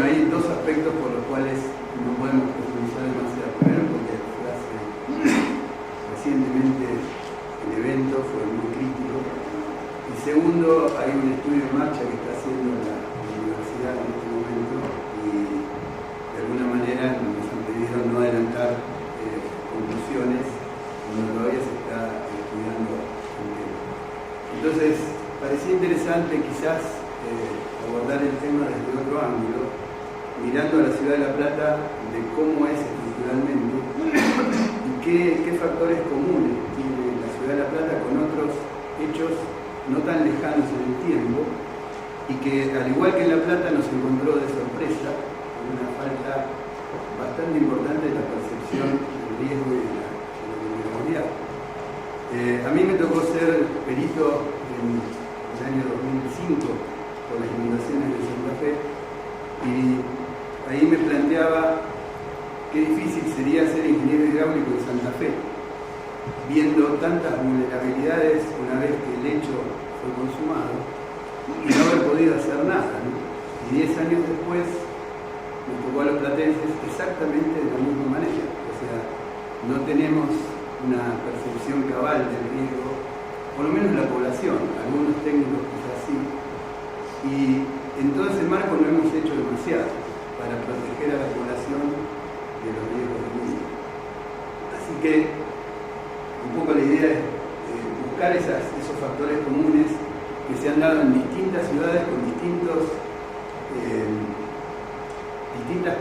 hay dos aspectos por los cuales no podemos profundizar demasiado. Primero, porque recientemente el evento fue muy crítico. Y segundo, hay un estudio en marcha que está haciendo la universidad en este momento y de alguna manera nos han pedido no adelantar conclusiones cuando todavía se está estudiando el tema. Entonces, parecía interesante quizás abordar el tema desde otro ángulo, mirando a la ciudad de La Plata de cómo es estructuralmente y qué factores comunes tiene la ciudad de La Plata con otros hechos no tan lejanos en el tiempo y que, al igual que en La Plata, nos encontró de sorpresa con una falta bastante importante de la percepción del riesgo y de la vulnerabilidad. A mí me tocó ser perito en el año 2005 por las inundaciones de Santa Fe y ahí me planteaba qué difícil sería ser ingeniero hidráulico en Santa Fe, viendo tantas vulnerabilidades una vez que el hecho fue consumado y no haber podido hacer nada, ¿no? Y 10 años después nos tocó a los platenses exactamente de la misma manera, o sea, no tenemos una percepción cabal del riesgo, por lo menos la población, algunos técnicos quizás sí, y en todo ese marco no hemos hecho demasiado para proteger a la población de los riesgos del mismo. Así que un poco la idea es buscar esos factores comunes que se han dado en distintas ciudades con distintas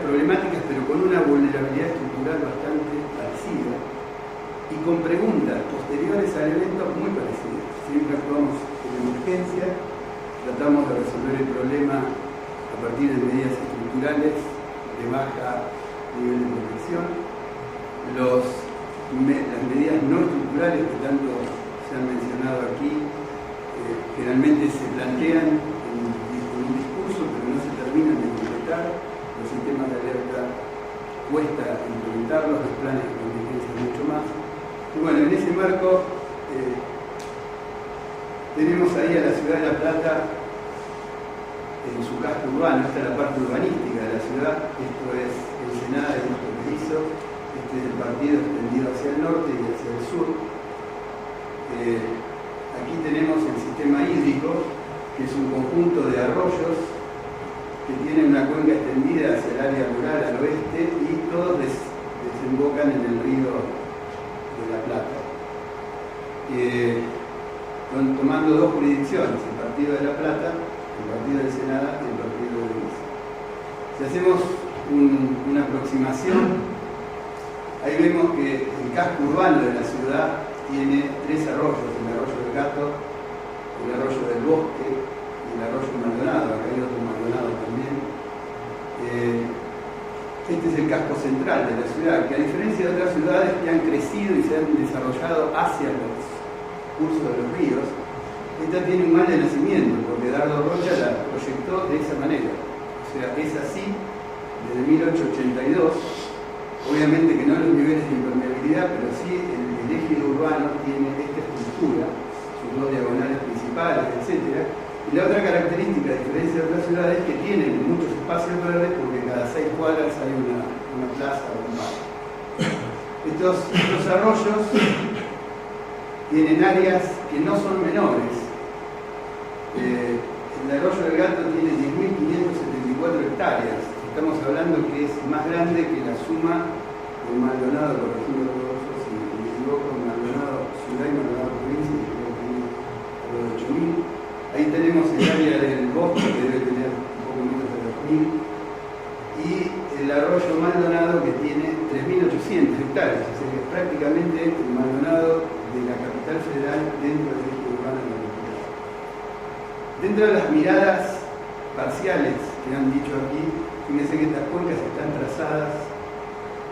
problemáticas, pero con una vulnerabilidad estructural bastante parecida y con preguntas posteriores al evento muy parecidas. Siempre actuamos en emergencia, tratamos de resolver el problema a partir de medidas estructurales de baja nivel de protección. Las medidas no estructurales que tanto se han mencionado aquí generalmente se plantean en un discurso, pero no se terminan de completar. Los sistemas de alerta cuesta implementarlos, los planes de contingencia mucho más. Y bueno, en ese marco tenemos ahí a la ciudad de La Plata en su casco urbano. Esta es la parte urbanística de la ciudad, esto es Ensenada y Nuestro Berizo, este es el partido extendido hacia el norte y hacia el sur. Aquí tenemos el sistema hídrico, que es un conjunto de arroyos que tienen una cuenca extendida hacia el área rural al oeste y todos desembocan en el río de La Plata. Tomando dos jurisdicciones, el partido de La Plata, el partido de Ensenada y el partido de Berizo. Si hacemos una aproximación, ahí vemos que el casco urbano de la ciudad tiene tres arroyos: el arroyo del Gato, el arroyo del Bosque y el arroyo Maldonado. Acá hay otro Maldonado también. Este es el casco central de la ciudad, que a diferencia de otras ciudades que han crecido y se han desarrollado hacia los cursos de los ríos, esta tiene un mal de nacimiento, porque Dardo Rocha la proyectó de esa manera. O sea, es así desde 1882. Obviamente que no los niveles de impermeabilidad, pero sí el ejido urbano tiene esta estructura, sus dos diagonales principales, etc. Y la otra característica, a diferencia de otras ciudades, es que tienen muchos espacios verdes porque cada 6 cuadras hay una plaza o un parque. Estos arroyos tienen áreas que no son menores. El arroyo del Gato tiene 10.574 hectáreas. Estamos hablando que es más grande que la suma del Maldonado, por ejemplo, si me equivoco, Maldonado ciudad y Maldonado provincia, que creo que tiene algo de 8.000. Ahí tenemos el área del Bosque, que debe tener un poco menos de 2.000. Y el arroyo Maldonado, que tiene 3.800 hectáreas, o sea que es prácticamente el Maldonado de la capital federal dentro del eje urbano de la capital. Dentro de las miradas parciales que han dicho aquí, fíjense que estas cuencas están trazadas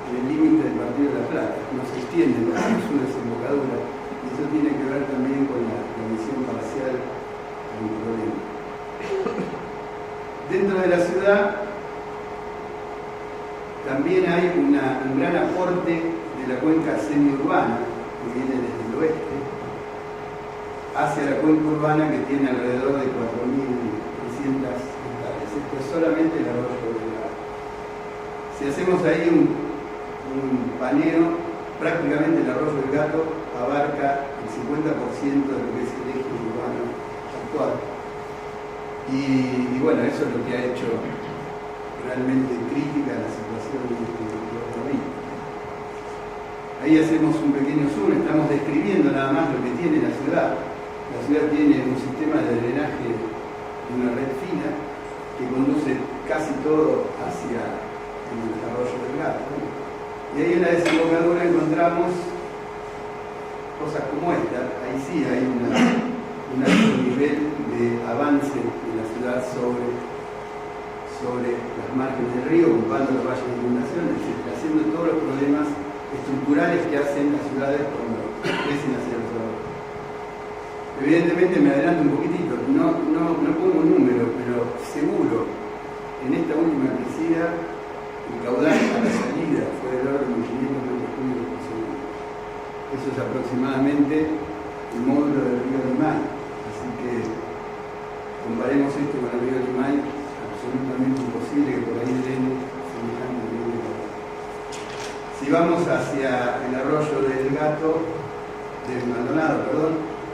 en el límite del partido de La Plata, no se extienden hacia su desembocadura, y eso tiene que ver también con la visión parcial del problema. Dentro de la ciudad también hay un gran aporte de la cuenca semiurbana, que viene desde el oeste, hacia la cuenca urbana, que tiene alrededor de 4.300 hectáreas. Esto es solamente el arroyo del Gato. Si hacemos ahí un paneo, prácticamente el Arroyo del Gato abarca el 50% de lo que es el eje urbano actual. Y bueno, eso es lo que ha hecho realmente crítica la situación de río. Ahí hacemos un pequeño zoom, estamos describiendo nada más lo que tiene la ciudad. La ciudad tiene un sistema de drenaje de una red fina que conduce casi todo hacia el Arroyo del Gato, ¿no? Y ahí en la desembocadura encontramos cosas como esta. Ahí sí hay un alto nivel de avance de la ciudad sobre las márgenes del río, ocupando los valles de inundación, es decir, haciendo todos los problemas estructurales que hacen las ciudades cuando crecen hacia los lados. Evidentemente me adelanto un poquitito, no pongo un número, pero seguro en esta última crecida el caudal a la salida fue del orden de 500 metros cúbicos por segundo. Eso es aproximadamente el módulo del río Limay. Así que comparemos esto con el río Limay, absolutamente imposible que por ahí drene semejante nivel de caudal. Si vamos hacia el Arroyo del Gato, del Maldonado,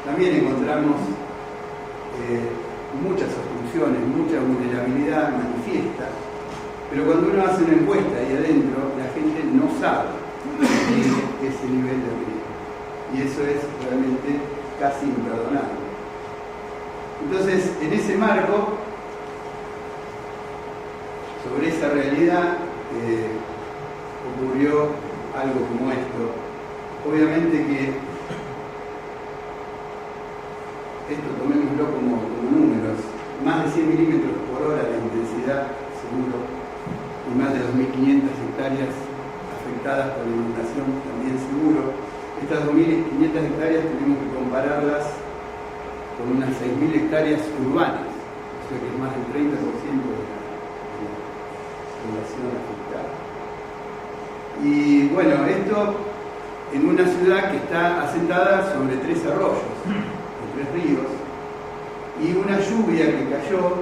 también encontramos muchas obstrucciones, mucha vulnerabilidad manifiesta. Pero cuando uno hace una encuesta ahí adentro, la gente no sabe que tiene ese nivel de riesgo. Y eso es realmente casi imperdonable. Entonces, en ese marco, sobre esa realidad, ocurrió algo como esto. Obviamente que esto tomémoslo como números, más de 100 milímetros por hora de intensidad, seguro, y más de 2.500 hectáreas afectadas por la inundación, también seguro. Estas 2.500 hectáreas tenemos que compararlas con unas 6.000 hectáreas urbanas, o sea que es más del 30% de la población afectada. Y bueno, esto en una ciudad que está asentada sobre 3 arroyos, o 3 ríos, y una lluvia que cayó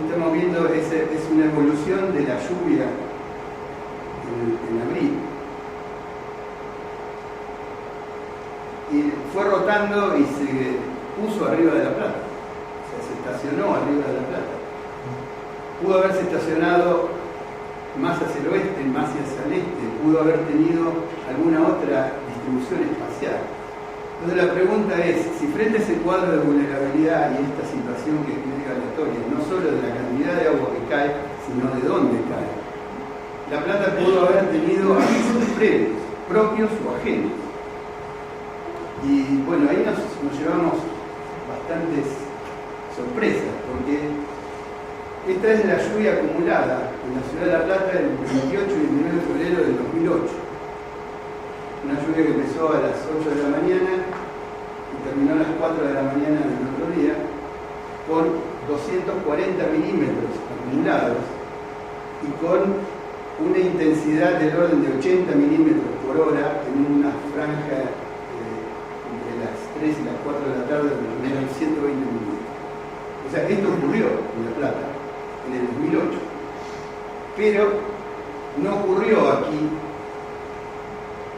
estamos viendo es una evolución de la lluvia en abril. Y fue rotando y se puso arriba de La Plata. O sea, se estacionó arriba de La Plata. Pudo haberse estacionado más hacia el oeste, más hacia el este, pudo haber tenido alguna otra distribución espacial. Entonces la pregunta es, si frente a ese cuadro de vulnerabilidad y esta situación que es medio aleatoria, no solo de la cantidad de agua que cae, sino de dónde cae, La Plata pudo haber tenido avisos previos, propios o ajenos. Y bueno, ahí nos llevamos bastantes sorpresas, porque esta es la lluvia acumulada en la ciudad de La Plata el 28 y el 29 de febrero del 2008. Una lluvia que empezó a las 8 de la mañana y terminó a las 4 de la mañana del otro día, con 240 milímetros acumulados y con una intensidad del orden de 80 milímetros por hora en una franja entre las 3 y las 4 de la tarde, donde eran 120 milímetros. O sea, esto ocurrió en La Plata en el 2008, pero no ocurrió aquí.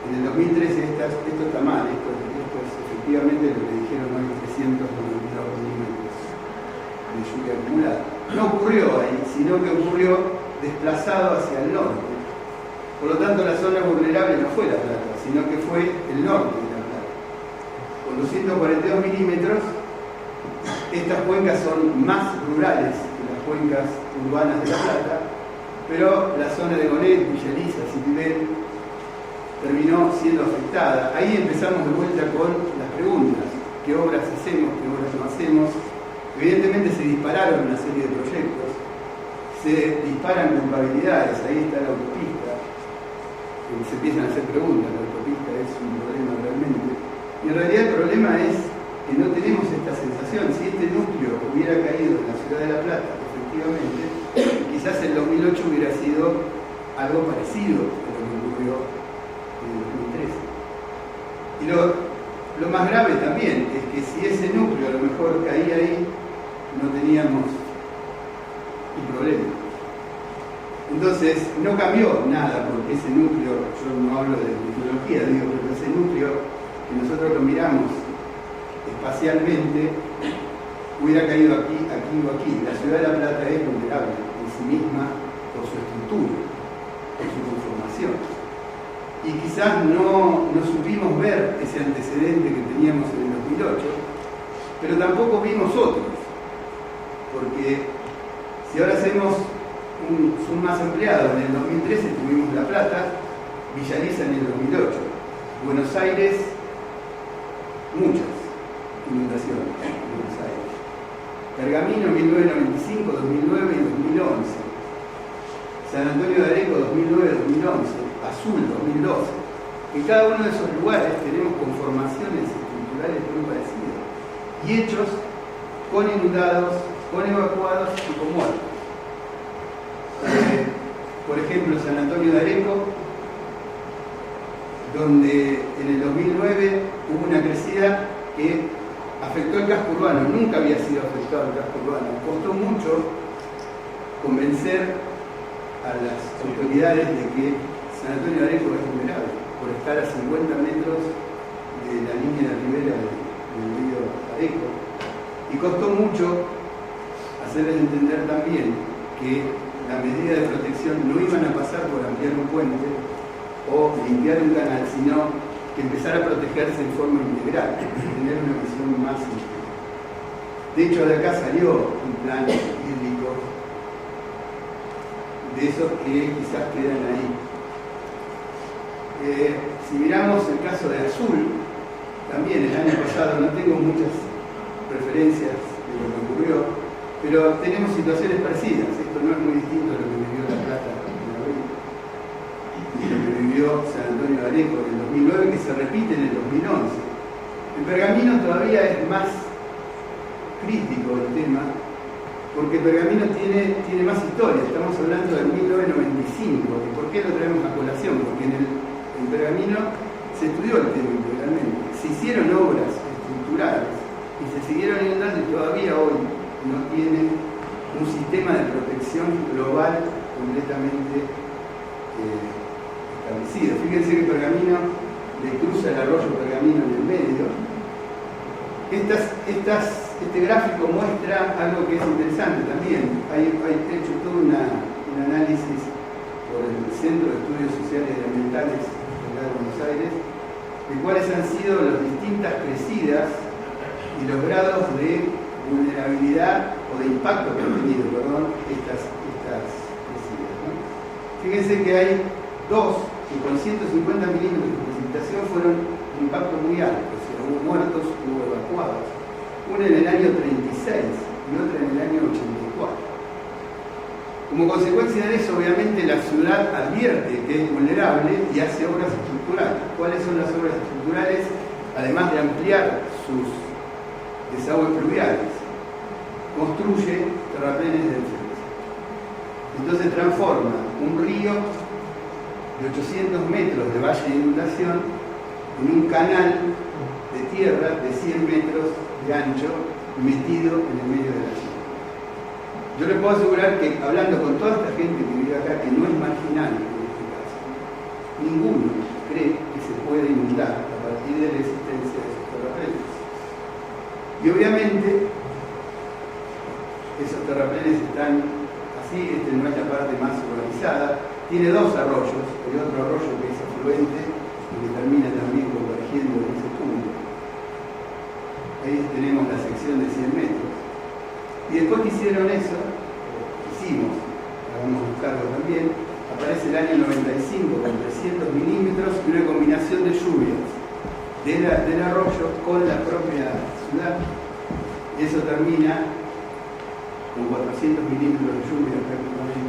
En el 2013 esto está mal, esto es efectivamente lo que dijeron hoy, 392 milímetros de lluvia acumulada. No ocurrió ahí, sino que ocurrió desplazado hacia el norte. Por lo tanto, la zona vulnerable no fue La Plata, sino que fue el norte de La Plata. Con 242 milímetros, estas cuencas son más rurales que las cuencas urbanas de La Plata, pero la zona de Gonet, Villa Elisa, Citibel, terminó siendo afectada. Ahí empezamos de vuelta con las preguntas. ¿Qué obras hacemos? ¿Qué obras no hacemos? Evidentemente se dispararon una serie de proyectos, se disparan culpabilidades, ahí está la autopista, se empiezan a hacer preguntas, la autopista es un problema realmente. Y en realidad el problema es que no tenemos esta sensación. Si este núcleo hubiera caído en la ciudad de La Plata, efectivamente, quizás el 2008 hubiera sido algo parecido a lo que ocurrió en el 2013. Y lo más grave también es que si ese núcleo a lo mejor caía ahí, no teníamos un problema. Entonces, no cambió nada, porque ese núcleo, yo no hablo de mitología, digo, pero ese núcleo que nosotros lo miramos espacialmente, hubiera caído aquí, aquí o aquí. La ciudad de La Plata es vulnerable en sí misma por su estructura, por su conformación. Y quizás no supimos ver ese antecedente que teníamos en el 2008, pero tampoco vimos otros, porque si ahora hacemos un zoom más ampliado, en el 2013 tuvimos La Plata, Villa Lisa en el 2008, Buenos Aires, muchas inundaciones en Buenos Aires, Pergamino 1995, 2009 y 2011, San Antonio de Areco 2009-2011, Azul 2012. En cada uno de esos lugares tenemos conformaciones estructurales muy parecidas y hechos con inundados, con evacuados y con muertos. Por ejemplo, San Antonio de Areco, donde en el 2009 hubo una crecida que afectó el casco urbano, nunca había sido afectado el casco urbano. Costó mucho convencer a las autoridades de que San Antonio de Areco es vulnerable por estar a 50 metros de la línea de ribera del río Areco, y costó mucho hacerles entender también que la medida de protección no iban a pasar por ampliar un puente o limpiar un canal, sino que empezar a protegerse en forma integral, tener una visión más integral. De hecho, de acá salió un plan hídrico de esos que quizás quedan ahí. Si miramos el caso de Azul, también el año pasado, no tengo muchas referencias de lo que ocurrió, pero tenemos situaciones parecidas. Esto no es muy distinto a lo que vivió La Plata en abril y lo que vivió San Antonio de Areco en el 2009, que se repite en el 2011. En Pergamino todavía es más crítico el tema, porque Pergamino tiene más historia. Estamos hablando del 1995. ¿Y por qué lo traemos a colación? Porque en Pergamino se estudió el tema integralmente, se hicieron obras estructurales y se siguieron inundando, y todavía hoy no tienen un sistema de protección global completamente establecido. Fíjense que Pergamino le cruza el arroyo Pergamino en el medio. Este gráfico muestra algo que es interesante también. Hay hecho todo un análisis por el Centro de Estudios Sociales y Ambientales de Buenos Aires, de cuáles han sido las distintas crecidas y los grados de vulnerabilidad o de impacto que han tenido, estas crecidas, ¿no? Fíjense que hay dos que con 150 milímetros de precipitación fueron un impacto muy alto, o sea, hubo muertos, hubo evacuados. Una en el año 36 y otra en el año 84. Como consecuencia de eso, obviamente, la ciudad advierte que es vulnerable y hace obras estructurales. ¿Cuáles son las obras estructurales? Además de ampliar sus desagües pluviales, construye terraplenes de defensa. Entonces transforma un río de 800 metros de valle de inundación en un canal de tierra de 100 metros de ancho metido en el medio de la ciudad. Yo les puedo asegurar que, hablando con toda esta gente que vive acá, que no es marginal en este caso, ninguno cree que se puede inundar a partir de la existencia de esos terraplenes. Y obviamente, esos terraplenes están así, no es la parte más urbanizada, tiene dos arroyos, hay otro arroyo que es afluente y que termina también convergiendo en ese punto. Ahí tenemos la sección de 100 metros. Y después que hicieron eso, hicimos, hagamos un cargo también, aparece el año 95 con 300 milímetros y una combinación de lluvias del arroyo con la propia ciudad. Y eso termina con 400 milímetros de lluvia prácticamente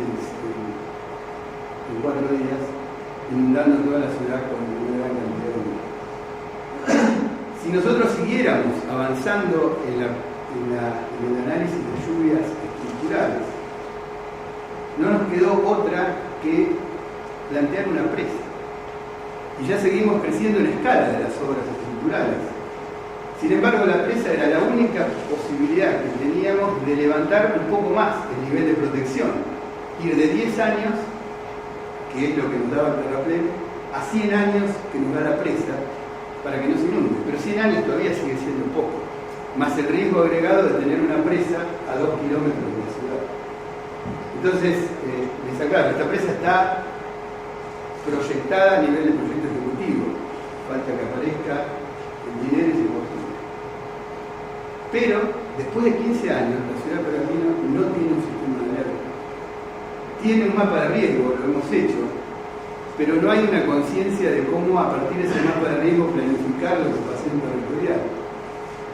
en 4 días, inundando toda la ciudad con una gran cantidad de lluvia. Si nosotros siguiéramos avanzando en el análisis de lluvias estructurales, no nos quedó otra que plantear una presa. Y ya seguimos creciendo en escala de las obras estructurales. Sin embargo, la presa era la única posibilidad que teníamos de levantar un poco más el nivel de protección. Ir de 10 años, que es lo que nos daba el terraplén, a 100 años que nos da la presa, para que no se inunde. Pero 100 años todavía sigue siendo poco, más el riesgo agregado de tener una presa a 2 kilómetros de la ciudad. Entonces, les aclaro, esta presa está proyectada a nivel de proyecto ejecutivo. Falta que aparezca el dinero y se construya. Pero, después de 15 años, la ciudad de Pergamino no tiene un sistema de alerta. Tiene un mapa de riesgo, lo hemos hecho, pero no hay una conciencia de cómo a partir de ese mapa de riesgo planificar la ocupación territorial.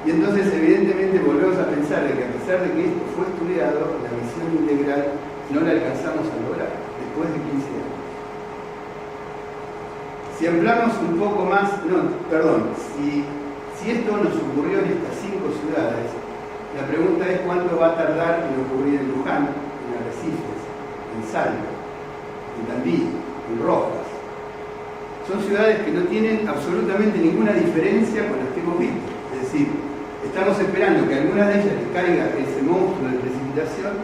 Y entonces evidentemente volvemos a pensar de que a pesar de que esto fue estudiado, la visión integral no la alcanzamos a lograr después de 15 años. Si ampliamos un poco más, si esto nos ocurrió en estas 5 ciudades, la pregunta es cuánto va a tardar en ocurrir en Luján, en Arrecifes, en Salta, en Tandil, en Rojas. Son ciudades que no tienen absolutamente ninguna diferencia con las que hemos visto. Es decir, estamos esperando que a alguna de ellas le caiga ese monstruo de precipitación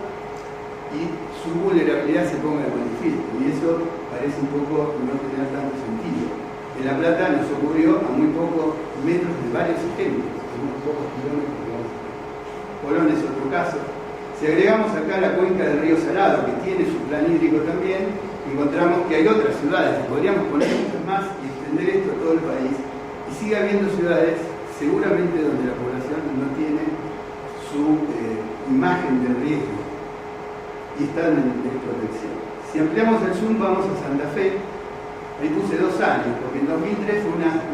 y su vulnerabilidad se ponga de manifiesto. Y eso parece un poco no tener tanto sentido. En La Plata nos ocurrió a muy pocos metros de varios ejemplos, a unos pocos kilómetros de varios ejemplos. Colón es otro caso. Si agregamos acá la cuenca del río Salado, que tiene su plan hídrico también, encontramos que hay otras ciudades, podríamos poner muchas más y extender esto a todo el país, y sigue habiendo ciudades seguramente donde la población no tiene su imagen de riesgo y están en desprotección. Si ampliamos el zoom, vamos a Santa Fe. Ahí puse 2 años, porque en 2003 fue una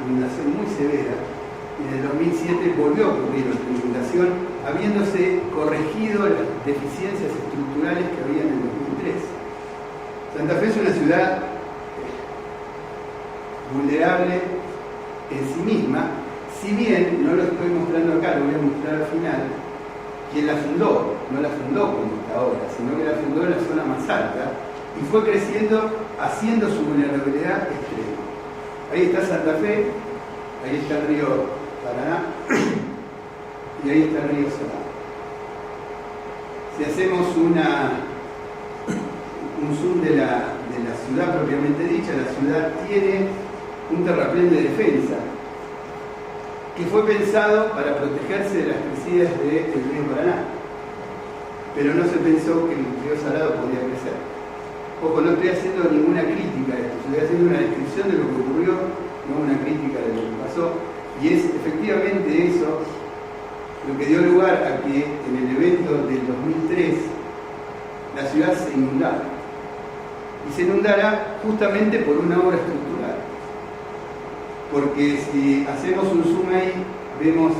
inundación muy severa y en el 2007 volvió a ocurrir otra inundación, habiéndose corregido las deficiencias estructurales que había en el 2003. Santa Fe es una ciudad vulnerable en sí misma, si bien, no lo estoy mostrando acá, lo voy a mostrar al final, quien la fundó, no la fundó como está ahora, sino que la fundó en la zona más alta y fue creciendo, haciendo su vulnerabilidad extrema. Ahí está Santa Fe, ahí está el río Paraná y ahí está el río Salado. Si hacemos un zoom de la ciudad propiamente dicha, la ciudad tiene un terraplén de defensa que fue pensado para protegerse de las crecidas del río Paraná, pero no se pensó que el río Salado podía crecer. Ojo, no estoy haciendo ninguna crítica a esto, estoy haciendo una descripción de lo que ocurrió, no una crítica de lo que pasó, y es efectivamente eso lo que dio lugar a que en el evento del 2003 la ciudad se inundara, y se inundara justamente por una obra estructural. Porque si hacemos un zoom ahí, vemos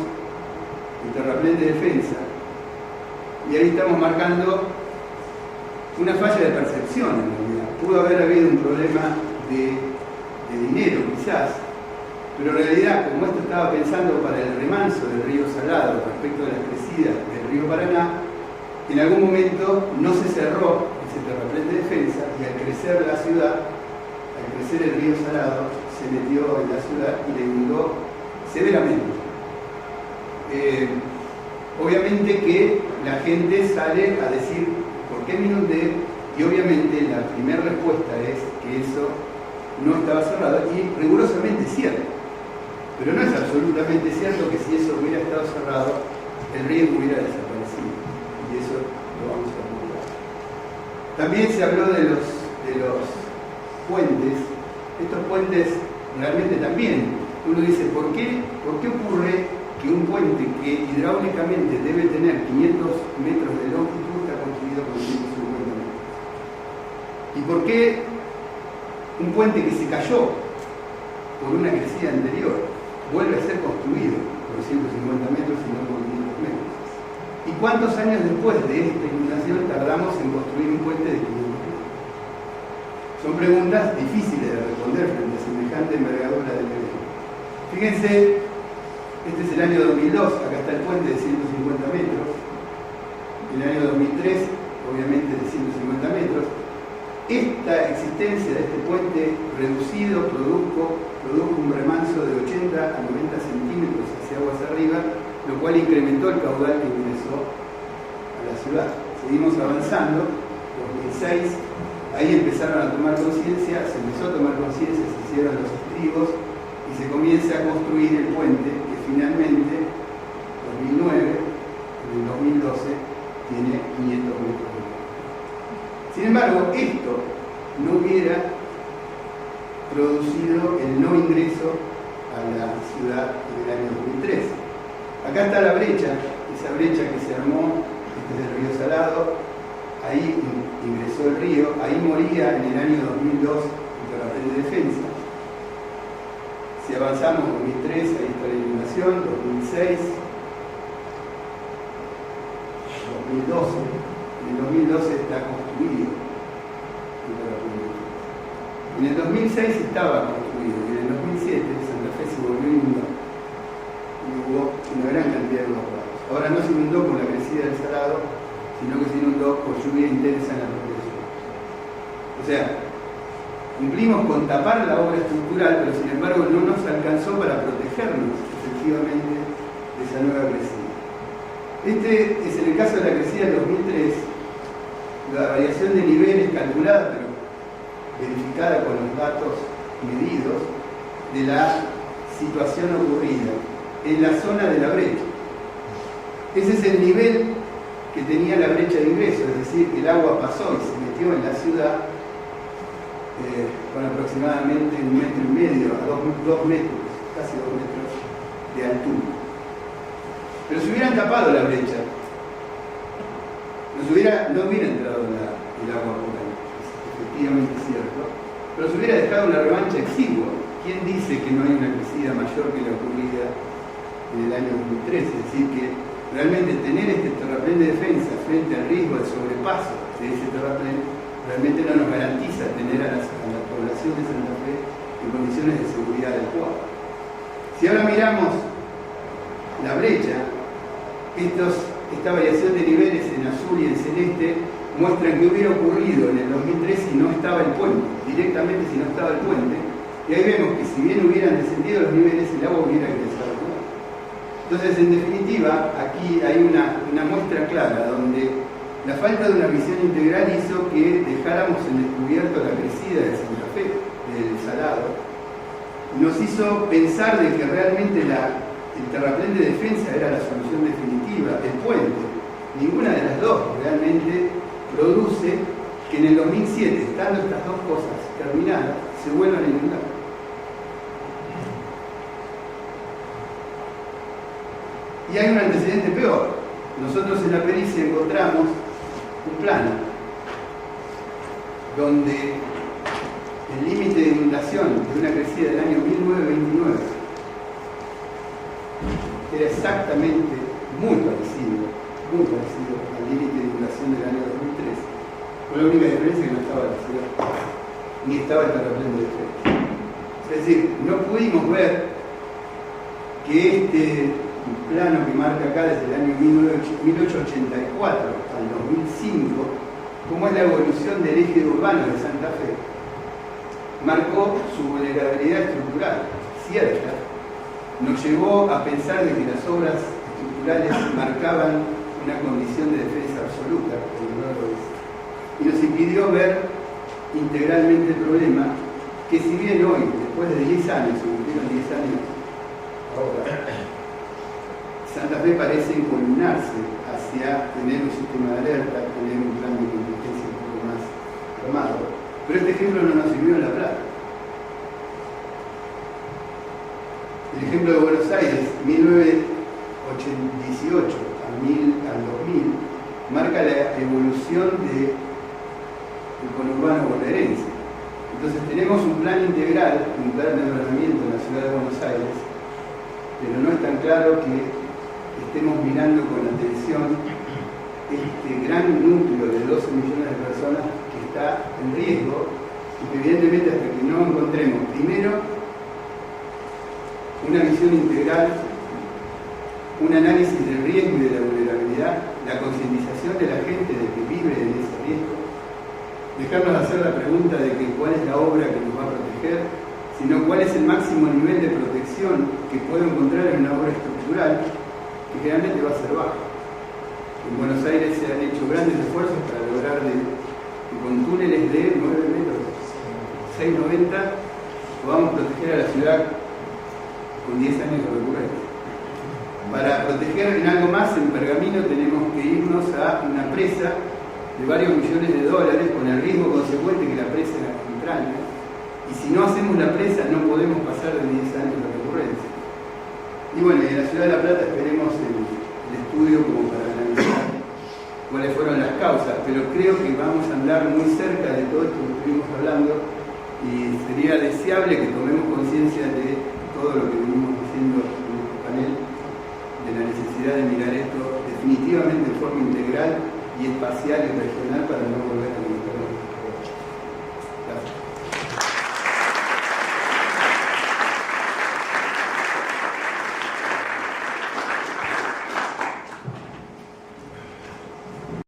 el terraplén de defensa y ahí estamos marcando una falla de percepción en realidad. Pudo haber habido un problema de dinero quizás, pero en realidad, como esto estaba pensando para el remanso del río Salado respecto de las crecidas del río Paraná, en algún momento no se cerró ese terraplén de defensa y al crecer la ciudad, al crecer el río Salado, se metió en la ciudad y le inundó severamente. Obviamente que la gente sale a decir ¿por qué me inundé? Y obviamente la primera respuesta es que eso no estaba cerrado y rigurosamente cierto. Pero no es absolutamente cierto que si eso hubiera estado cerrado, el riesgo hubiera desaparecido. Y eso lo vamos a comprobar. También se habló de los puentes. Estos puentes realmente también, uno dice, ¿por qué ocurre que un puente que hidráulicamente debe tener 500 metros de longitud está construido con 150 metros? ¿Y por qué un puente que se cayó por una crecida anterior vuelve a ser construido con 150 metros y no con 500 metros? ¿Y cuántos años después de esta inundación tardamos en construir un puente de 500 metros? Son preguntas difíciles de responder frente a semejante envergadura del evento. Fíjense, este es el año 2002, acá está el puente de 150 metros. El año 2003, obviamente de 150 metros. Esta existencia de este puente reducido produjo produjo un remanso de 80 a 90 centímetros hacia aguas arriba, lo cual incrementó el caudal que ingresó a la ciudad. Seguimos avanzando, 2006, ahí empezaron a tomar conciencia, se empezó a tomar conciencia, se hicieron los estribos y se comienza a construir el puente que finalmente, 2009, en el 2012, tiene 500 metros. Sin embargo, esto no hubiera producido el no ingreso a la ciudad en el año 2013. Acá está la brecha, esa brecha que se armó, este es el río Salado, ahí ingresó el río, ahí moría en el año 2002 el terraplén de defensa. Si avanzamos, 2003, ahí está la inundación, 2006, 2012, en el 2012 está construido el terraplén de defensa. En el 2006 estaba construido y en el 2007 Santa Fe se volvió a inundar y hubo una gran cantidad de evacuados. Ahora no se inundó con la crecida del Salado, sino que se inundó por lluvia intensa en la propia ciudad. O sea, cumplimos con tapar la obra estructural, pero sin embargo no nos alcanzó para protegernos efectivamente de esa nueva crecida. Este es en el caso de la crecida del 2003, la variación de niveles calculada, pero verificada con los datos medidos, de la situación ocurrida en la zona de la brecha. Ese es el nivel que tenía la brecha de ingreso, es decir, el agua pasó y se metió en la ciudad con aproximadamente 1,5 metros a 2 metros, casi 2 metros de altura. Pero si hubieran tapado la brecha, no hubiera entrado el agua por ahí, es efectivamente cierto, pero se hubiera dejado una revancha exigua. ¿Quién dice que no hay una crecida mayor que la ocurrida en el año 2013? Es decir, que realmente tener este terraplén de defensa frente al riesgo de sobrepaso de ese terraplén realmente no nos garantiza tener a la población de Santa Fe en condiciones de seguridad adecuadas. Si ahora miramos la brecha, esta variación de niveles en azul y en celeste muestran que hubiera ocurrido en el 2003 si no estaba el puente, directamente si no estaba el puente, y ahí vemos que si bien hubieran descendido los niveles, el agua hubiera ingresado. Entonces, en definitiva, aquí hay una muestra clara donde la falta de una visión integral hizo que dejáramos en descubierto la crecida de Santa Fe, del Salado, nos hizo pensar de que realmente el terraplén de defensa era la solución definitiva, el puente. Ninguna de las dos realmente produce que en el 2007, estando estas dos cosas terminadas, se vuelvan a inundar. Y hay un antecedente peor. Nosotros en la pericia encontramos un plano donde el límite de inundación de una crecida del año 1929 era exactamente muy parecido al límite de inundación del año 2003, con la única diferencia que no estaba la ciudad, ni estaba el terraplén de defensa. Es decir, no pudimos ver que este plano que marca acá desde el año 1884 al 2005, como es la evolución del eje urbano de Santa Fe, marcó su vulnerabilidad estructural cierta, nos llevó a pensar de que las obras estructurales marcaban una condición de defensa absoluta, como no lo es, y nos impidió ver integralmente el problema, que si bien hoy, después de 10 años, se cumplieron 10 años ahora, Santa Fe parece encolumnarse hacia tener un sistema de alerta, tener un plan de contingencia un poco más armado. Pero este ejemplo no nos sirvió en La Plata. El ejemplo de Buenos Aires, 1918 al 2000, marca la evolución del conurbano bonaerense. Entonces tenemos un plan integral, un plan de ordenamiento en la ciudad de Buenos Aires, pero no es tan claro que estemos mirando con atención este gran núcleo de 12 millones de personas que está en riesgo y que evidentemente hasta que no encontremos primero una visión integral, un análisis del riesgo y de la vulnerabilidad, la concientización de la gente de que vive en ese riesgo, dejarnos hacer la pregunta de que cuál es la obra que nos va a proteger, sino cuál es el máximo nivel de protección que puedo encontrar en una obra estructural, que generalmente va a ser bajo. En Buenos Aires se han hecho grandes esfuerzos para lograr que con túneles de 9 metros, 6,90, podamos proteger a la ciudad con 10 años de recurrencia. Para proteger en algo más, en Pergamino tenemos que irnos a una presa de varios millones de dólares, con el riesgo consecuente que la presa entraña. Y si no hacemos la presa, no podemos pasar de 10 años de recurrencia. Y bueno, en la ciudad de La Plata esperemos el estudio como para analizar cuáles fueron las causas, pero creo que vamos a andar muy cerca de todo esto que estuvimos hablando y sería deseable que tomemos conciencia de todo lo que venimos diciendo en este panel, de la necesidad de mirar esto definitivamente de forma integral y espacial y regional para no volver a